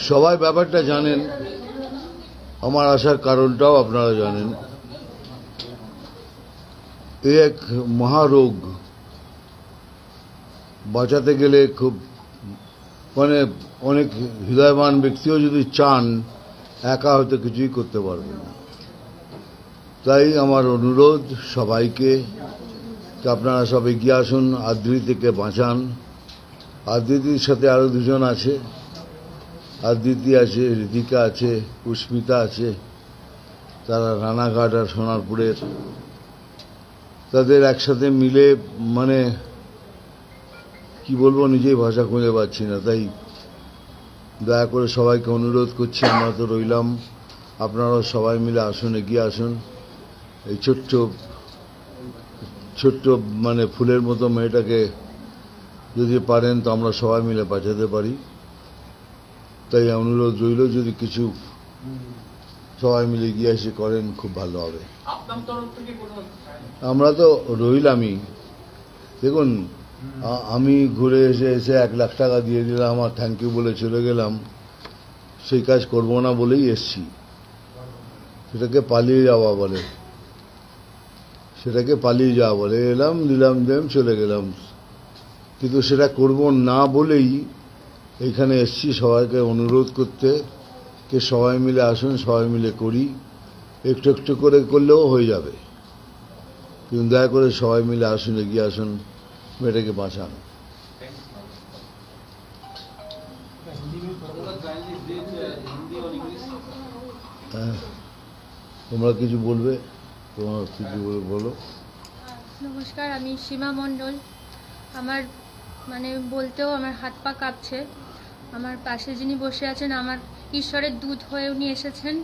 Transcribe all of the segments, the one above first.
সবাই ব্যাপারটা জানেন, আমার আসার কারণটাও আপনারা জানেন। এই এক মহারোগ, বাঁচাতে গেলে খুব অনেক হৃদয়বান ব্যক্তিও যদি চান, একা হয়তো কিছুই করতে পারবেন না। তাই আমার অনুরোধ সবাইকে, আপনারা সব এগিয়ে আসুন, আদ্রিতিকে বাঁচান। আদ্রিতির সাথে আরো দুজন আছে, আদ্রিতি আছে, ঋতিকা আছে, পুষ্মিতা আছে, তারা রানাঘাট আর সোনারপুরের। তাদের একসাথে মিলে কি বলবো, নিজেই ভাষা খুঁজে পাচ্ছি না। তাই দয়া করে সবাইকে অনুরোধ করছি, আমরা তো রইলাম, আপনারাও সবাই মিলে আসুন, এগিয়ে আসুন। এই ছোট্ট ফুলের মতো মেয়েটাকে যদি পারেন তো আমরা সবাই মিলে বাঁচাতে পারি। তাই অনুরোধ রইল, যদি কিছু সবাই মিলে এগিয়ে এসে করেন খুব ভালো হবে। আমরা তো রইলামই। দেখুন, আমি ঘুরে এসে 1 লাখ টাকা দিয়ে দিলাম, আমার থ্যাংক ইউ বলে চলে গেলাম। সেই কাজ করবো না বলেই এসছি। সেটাকে পালিয়ে যাওয়া বলে। এলাম, দিলাম, চলে গেলাম। কিন্তু সেটা করব না বলেই এইখানে এসছি সবাইকে অনুরোধ করতে, কে সবাই মিলে আসুন, সবাই মিলে করি। একটু একটু করে করলেও হয়ে যাবে, কিন্তু দয়া করে সবাই মিলে আসুন, এগিয়ে আসুন, মেয়েটাকে বাঁচান। তোমরা কিছু বলবে? তোমার কিছু বলো। নমস্কার, আমি সীমা মণ্ডল। আমার বলতেও আমার হাত পা কাঁপছে। আমার পাশে যিনি বসে আছেন, আমার ঈশ্বরের দূত হয়ে উনি এসেছেন।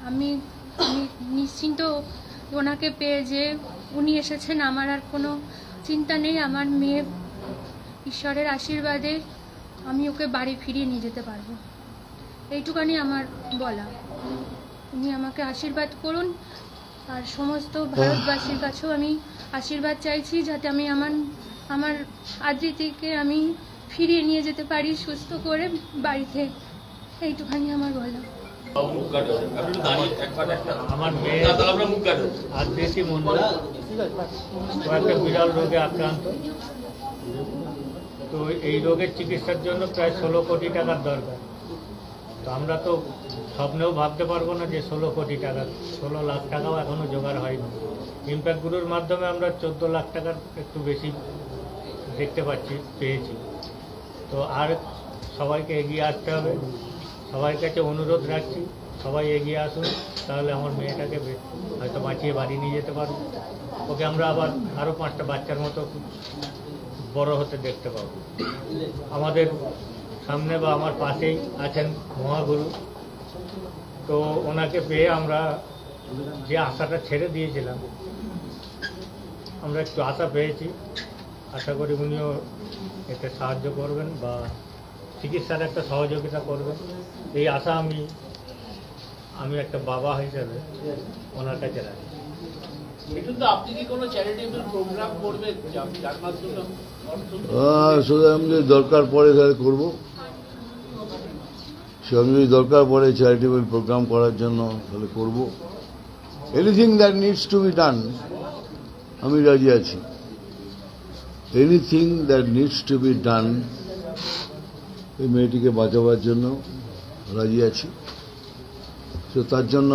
আমি নিশ্চিন্ত ওনাকে পেয়ে যে উনি এসেছেন, আমার আর কোনো চিন্তা নেই। আমার মেয়ে ঈশ্বরের আশীর্বাদে আমি ওকে বাড়ি ফিরিয়ে নিয়ে যেতে পারবো, এইটুকানি আমার বলা। উনি আমাকে আশীর্বাদ করুন, আর সমস্ত ভারতবাসীর কাছেও আমি আশীর্বাদ চাইছি, যাতে আমি আমার আদ্রিতিকে আমি ফিরিয়ে নিয়ে যেতে পারি সুস্থ করে বাড়িতে। এইটুখানি আমার বলা। আমার মেয়ে আদ্রিতি মণ্ডল একটা বিরল রোগে আক্রান্ত। তো এই রোগের চিকিৎসার জন্য প্রায় 16 কোটি টাকার দরকার। তো আমরা তো স্বপ্নেও ভাবতে পারবো না যে 16 কোটি টাকা, 16 লাখ টাকাও এখনো জোগাড় হয়নি। ইম্প্যাক্ট গ্রুপের মাধ্যমে আমরা 14 লাখ টাকার একটু বেশি পেয়েছি। তো আর সবাইকে এগিয়ে আসতে হবে, সবার কাছে অনুরোধ রাখছি, সবাই এগিয়ে আসুন, তাহলে আমার মেয়েটাকে হয়তো বাঁচিয়ে বাড়ি নিয়ে যেতে পারবো। ওকে আমরা আবার আরও 5টা বাচ্চার মতো বড় হতে দেখতে পাবো। আমাদের সামনে বা আমার পাশেই আছেন মহাগুরু। তো ওনাকে পেয়ে আমরা যে আশাটা ছেড়ে দিয়েছিলাম, আমরা একটু আশা পেয়েছি। আশা করি উনিও এতে সাহায্য করবেন বা চিকিৎসার একটা সহযোগিতা করবেন, এই আশা আমি একটা বাবা হিসেবে ওনার কাছে রাখি। কিন্তু আপনি কি কোনো চ্যারিটেবল প্রোগ্রাম করবেন যার মাধ্যমে আমি যদি দরকার পড়ে তাহলে করবো। সেরকম যদি দরকার পড়ে চ্যারিটেবল প্রোগ্রাম করার জন্য তাহলে করবো। Anything that needs to be done, আমি রাজি আছি। Anything that needs to be done, এই মেয়েটিকে বাঁচাবার জন্য রাজি আছি। তো তার জন্য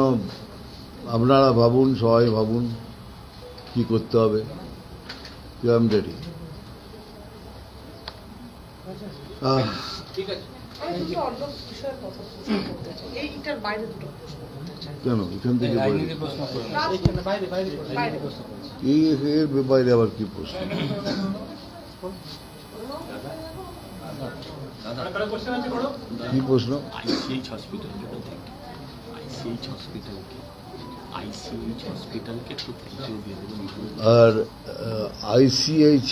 আপনারা ভাবুন, সবাই ভাবুন কি করতে হবে। I am ready. কেন এখান থেকে এর বাইরে আবার কি প্রশ্ন? কি প্রশ্ন? আর আইসিএইচ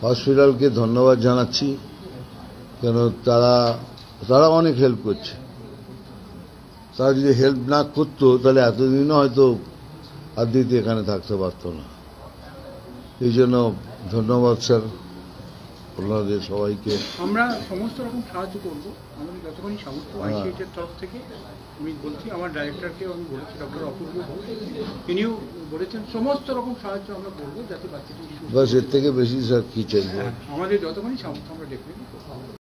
হসপিটালকে ধন্যবাদ জানাচ্ছি, কেন তারা অনেক হেল্প করছে। তারা যদি হেল্প না করতো তাহলে এতদিনও হয়তো আদ্রিত এখানে থাকতে পারত না। এই জন্য ধন্যবাদ স্যার আপনাদের সবাইকে। আমরা সমস্ত রকম সাহায্য করব আমাদের যতখানি সামর্থ্য আইসিএইচের তরফ থেকে। আমি বলছি আমার ডাইরেক্টরকেও আমি বলেছি, ডক্টর অপূর্ব ঘোষ, তিনিও বলেছেন সমস্ত রকম সাহায্য আমরা করবো যাতে বাচ্চাটি বাস এর থেকে বেশি স্যার কি চাইবো। আমাদের যতখানি সামর্থ্য আমরা ডেফিনেটলি করবো।